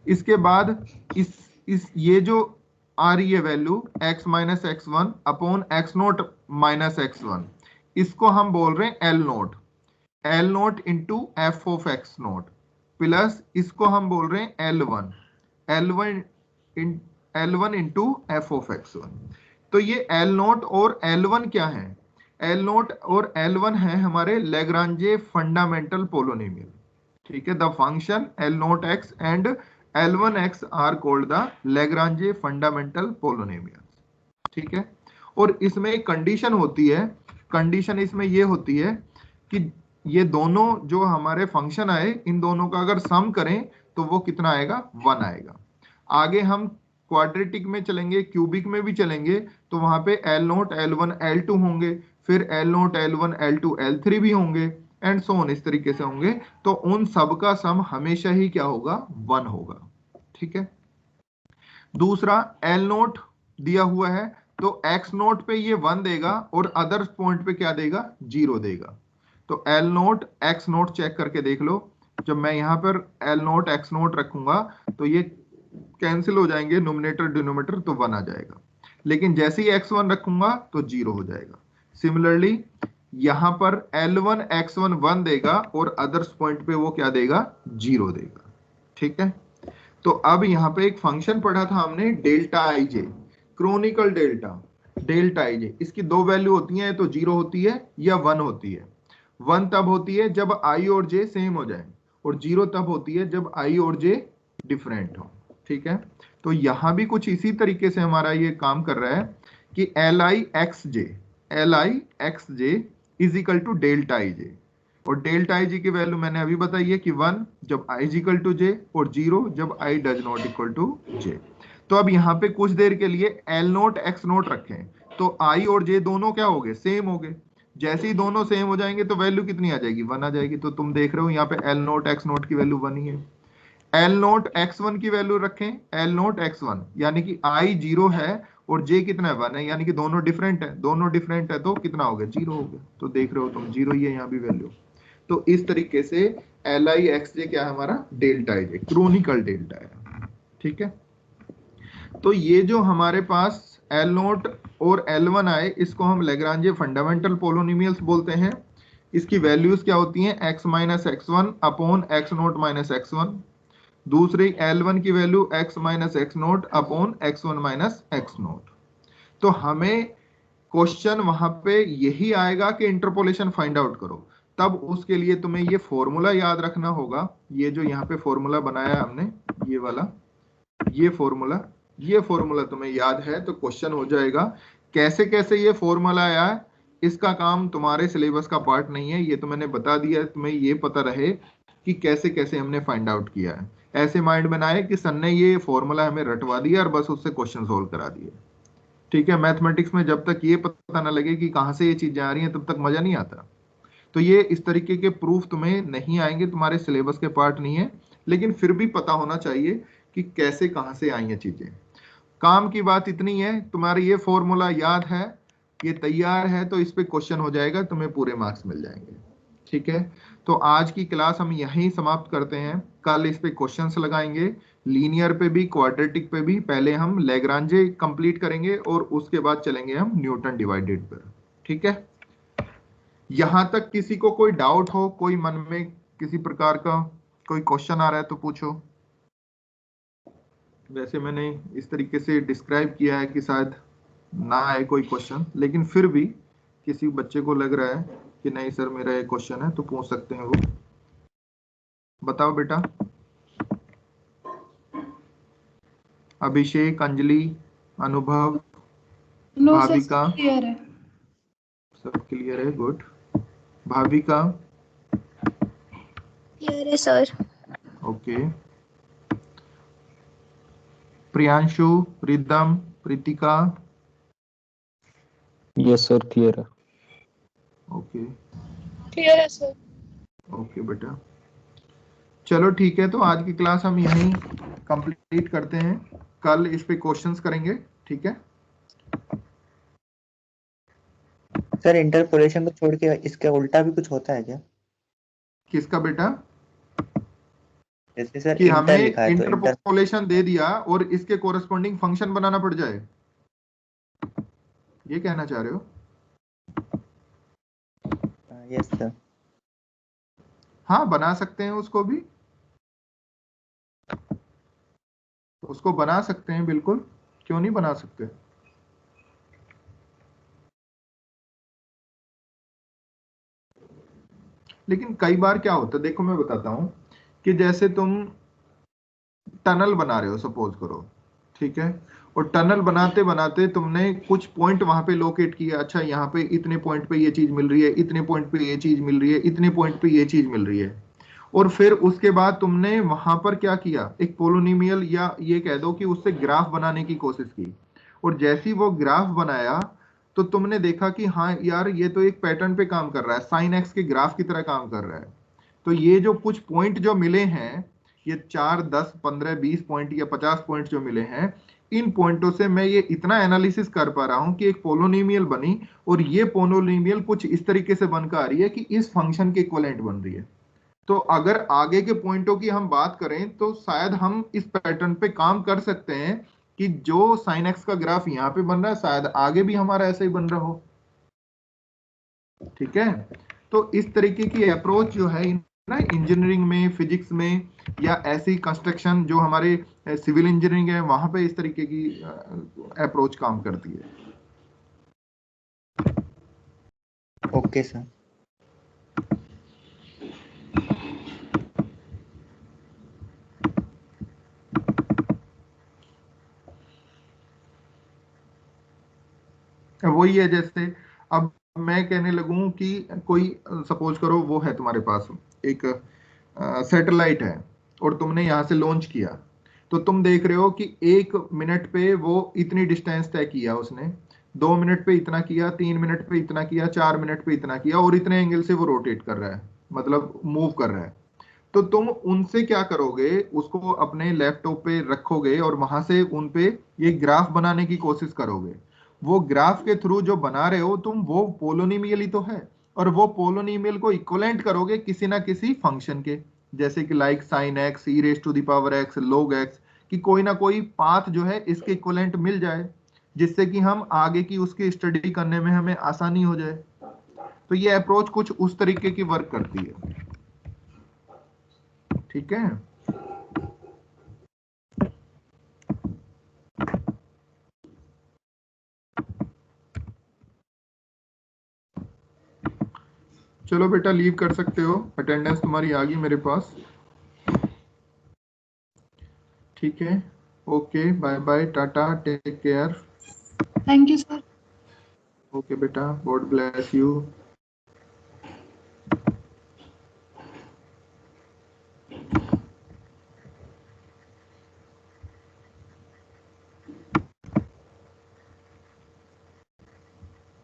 इसके बाद इस ये जो आ रही है value x minus x one upon x nought minus x one, इसको हम बोल रहे हैं L nought into f of x nought, plus इसको हम बोल रहे हैं L one into f of x one. तो ये एल नोट और एल वन क्या है? एल नोट और एल वन है हमारे लैग्रांजे फंडामेंटल पोलोनिमियल। ठीक है, the function L nought x and L1x are called the Lagrange fundamental polynomials. ठीक है, और इसमें एक कंडीशन होती है, कंडीशन इसमें ये होती है कि ये दोनों जो हमारे फंक्शन आए, इन दोनों का अगर सम करें तो वो कितना आएगा, 1 आएगा। आगे हम क्वाड्रेटिक में चलेंगे, क्यूबिक में भी चलेंगे, तो वहां पे L नोट L1 L2 होंगे, फिर L note L1 L2 L3 भी होंगे एंड सो ऑन, इस तरीके से होंगे। तो उन सब का सम हमेशा ही क्या होगा, 1 होगा। ठीक है, दूसरा एल नोट दिया हुआ है तो एक्स नोट पे ये 1 देगा और अदर पॉइंट पे क्या देगा, 0 देगा। तो L nought x nought check करके देख लो, जब मैं यहां पर एल नोट एक्स नोट रखूंगा तो ये कैंसिल हो जाएंगे, नोमिनेटर डिनोमिनेटर, तो 1 आ जाएगा। लेकिन जैसे ही x1 रखूंगा तो 0 हो जाएगा। सिमिलरली यहां पर L1 x1 1 देगा और अदर्स पॉइंट पे वो क्या देगा, 0 देगा। ठीक है, तो अब यहां पे एक फंक्शन पढ़ा था हमने, delta i j, Kronecker delta i j. इसकी दो वैल्यू होती हैं, तो 0 होती है या 1 होती है। 1 तब होती है जब आई और जे सेम हो जाए, और 0 तब होती है जब आई और जे डिफरेंट हो। ठीक है, तो यहां भी कुछ इसी तरीके से हमारा ये काम कर रहा है कि l i x j is equal to delta i j, और डेल्टा आई जी की वैल्यू मैंने अभी बताई है कि 1 जब i is equal to j, और 0 जब i does not equal to j. तो अब यहाँ पे कुछ देर के लिए एल नोट एक्स नोट रखें, तो i और j दोनों क्या हो गए, सेम हो गए। जैसे ही दोनों सेम हो जाएंगे तो वैल्यू कितनी आ जाएगी, 1 आ जाएगी। तो तुम देख रहे हो यहाँ पे एल नोट एक्स नोट की वैल्यू 1 ही है। एल नोट x1 की वैल्यू रखें, एल नोट x1 यानी कि i 0 है और j कितना है, 1 है, यानी कि दोनों डिफरेंट है, तो कितना हो गया, 0 हो गया। तो देख रहे हो तुम, 0 ही है यहाँ भी वैल्यू। तो इस तरीके से एल आई एक्स जे क्या है हमारा, delta i j, Kronecker delta है। ठीक है, तो ये जो हमारे पास एल नोट और एल वन आए, इसको हम लैग्रांजे फंडामेंटल पोलोनिमियल्स बोलते हैं। इसकी वैल्यूज क्या होती हैं, x minus x one upon x nought minus x one. दूसरी L1 की value x minus x naught upon x1 minus x nought. तो हमें क्वेश्चन वहां पे यही आएगा कि इंटरपोलेशन फाइंड आउट करो। तब उसके लिए तुम्हें ये फॉर्मूला याद रखना होगा, ये जो यहाँ पे फॉर्मूला बनाया हमने, ये वाला, ये फॉर्मूला तुम्हें याद है तो क्वेश्चन हो जाएगा। कैसे कैसे ये फॉर्मूला आया है, इसका काम तुम्हारे सिलेबस का पार्ट नहीं है, ये तो मैंने बता दिया, तुम्हें ये पता रहे कि कैसे कैसे हमने फाइंड आउट किया है। ऐसे माइंड बनाए कि सर ने ये फॉर्मूला हमें रटवा दिया और बस उससे क्वेश्चन सोल्व करा दिए। ठीक है, मैथमेटिक्स में जब तक ये पता ना लगे कि कहां से ये चीजें आ रही हैं, तब तक मजा नहीं आता। तो ये इस तरीके के प्रूफ तुम्हें नहीं आएंगे, तुम्हारे सिलेबस के पार्ट नहीं है, लेकिन फिर भी पता होना चाहिए कि कैसे कहां से आई हैं चीजें। काम की बात इतनी है, तुम्हारे ये फॉर्मूला याद है, ये तैयार है, तो इस पे क्वेश्चन हो जाएगा, तुम्हें पूरे मार्क्स मिल जाएंगे। ठीक है, तो आज की क्लास हम यहीं समाप्त करते हैं। कल इस पे क्वेश्चंस लगाएंगे, लीनियर पे भी, क्वाड्रेटिक पे भी। पहले हम लैग्रांजे कंप्लीट करेंगे और उसके बाद चलेंगे हम न्यूटन डिवाइडेड पर। ठीक है, यहां तक किसी को कोई डाउट हो, कोई मन में किसी प्रकार का कोई क्वेश्चन आ रहा है तो पूछो। वैसे मैंने इस तरीके से डिस्क्राइब किया है कि शायद ना आए कोई क्वेश्चन, लेकिन फिर भी किसी बच्चे को लग रहा है कि नहीं सर मेरा एक क्वेश्चन है, तो पूछ सकते हैं वो। बताओ बेटा। अभिषेक, अंजलि, अनुभव, भाविका, क्लियर है। सब क्लियर है, गुड। भाविका, क्लियर है sir. Okay, Priyanshu, Ridham, Preetika, yes sir clear है। ओके क्लियर है सर। ओके बेटा, चलो ठीक है, तो आज की क्लास हम यहीं कंप्लीट करते हैं, कल इस पे क्वेश्चंस करेंगे, ठीक है। सर इंटरपोलेशन को छोड़ के इसका उल्टा भी कुछ होता है क्या? किसका बेटा? जैसे सर कि इंटर हमें लिखा है तो इंटर। इंटरपोलेशन दे दिया और इसके कोरस्पॉन्डिंग फंक्शन बनाना पड़ जाए, ये कहना चाह रहे हो? Yes sir. हाँ, बना सकते हैं, उसको बना सकते हैं, बिल्कुल, क्यों नहीं बना सकते। लेकिन कई बार क्या होता है, देखो मैं बताता हूं, कि जैसे तुम टनल बना रहे हो, सपोज करो, ठीक है, और टनल बनाते बनाते तुमने कुछ पॉइंट वहां पे लोकेट किया, अच्छा यहाँ पे इतने पॉइंट पे ये चीज मिल रही है, इतने पॉइंट पे ये चीज मिल रही है, इतने पॉइंट पे ये चीज मिल रही है, और फिर उसके बाद तुमने वहां पर क्या किया, एक पोलोनिमियल या ये कह दो कि उससे ग्राफ बनाने की कोशिश की, और जैसी वो ग्राफ बनाया तो तुमने देखा कि हाँ यार ये तो एक पैटर्न पे काम कर रहा है, साइन एक्स के ग्राफ की तरह काम कर रहा है। तो ये जो कुछ पॉइंट जो मिले हैं, ये 4, 10, 15, 20 पॉइंट या 50 पॉइंट जो मिले हैं, इन पॉइंटों से मैं ये इतना एनालिसिस कर पा रहा हूं कि एक पोलोनिमियल बनी, और ये पोलोनिमियल कुछ इस तरीके से बनकर आ रही है कि इस फंक्शन के इक्विवेलेंट बन रही है। तो अगर आगे के पॉइंटों की हम बात करें तो शायद हम इस पैटर्न पे काम कर सकते हैं कि जो साइन एक्स का ग्राफ यहाँ पे बन रहा है, शायद आगे भी हमारा ऐसे ही बन रहा हो, ठीक है। तो इस तरीके की अप्रोच जो है ना, इंजीनियरिंग में, फिजिक्स में, या ऐसी कंस्ट्रक्शन जो हमारे सिविल इंजीनियरिंग है वहां पे इस तरीके की अप्रोच काम करती है। Okay sir. वही है, जैसे अब मैं कहने लगूं कि कोई, सपोज करो वो है तुम्हारे पास एक सैटेलाइट है, और तुमने यहाँ से लॉन्च किया, तो तुम देख रहे हो कि 1 मिनट पे वो इतनी डिस्टेंस तय किया उसने, 2 मिनट पे इतना किया, 3 मिनट पे इतना किया, 4 मिनट पे इतना किया, और इतने एंगल से वो रोटेट कर रहा है, मतलब मूव कर रहा है। तो तुम उनसे क्या करोगे, उसको अपने लैपटॉप पे रखोगे और वहां से उन पे ये ग्राफ बनाने की कोशिश करोगे। वो ग्राफ के थ्रू जो बना रहे हो तुम, वो पोलोनिमियल ही तो है, और वो पोलोनिमियल को इक्वलेंट करोगे किसी ना किसी फंक्शन के, जैसे कि like sine x, e raise to the power x, log x, कि कोई ना कोई पाथ जो है इसके इक्वलेंट मिल जाए, जिससे कि हम आगे की उसकी स्टडी करने में हमें आसानी हो जाए। तो ये अप्रोच कुछ उस तरीके की वर्क करती है, ठीक है। चलो बेटा, लीव कर सकते हो, अटेंडेंस तुम्हारी आ गई मेरे पास, ठीक है। ओके, बाय बाय, टाटा, take care. Thank you sir. Okay बेटा, गॉड ब्लेस यू।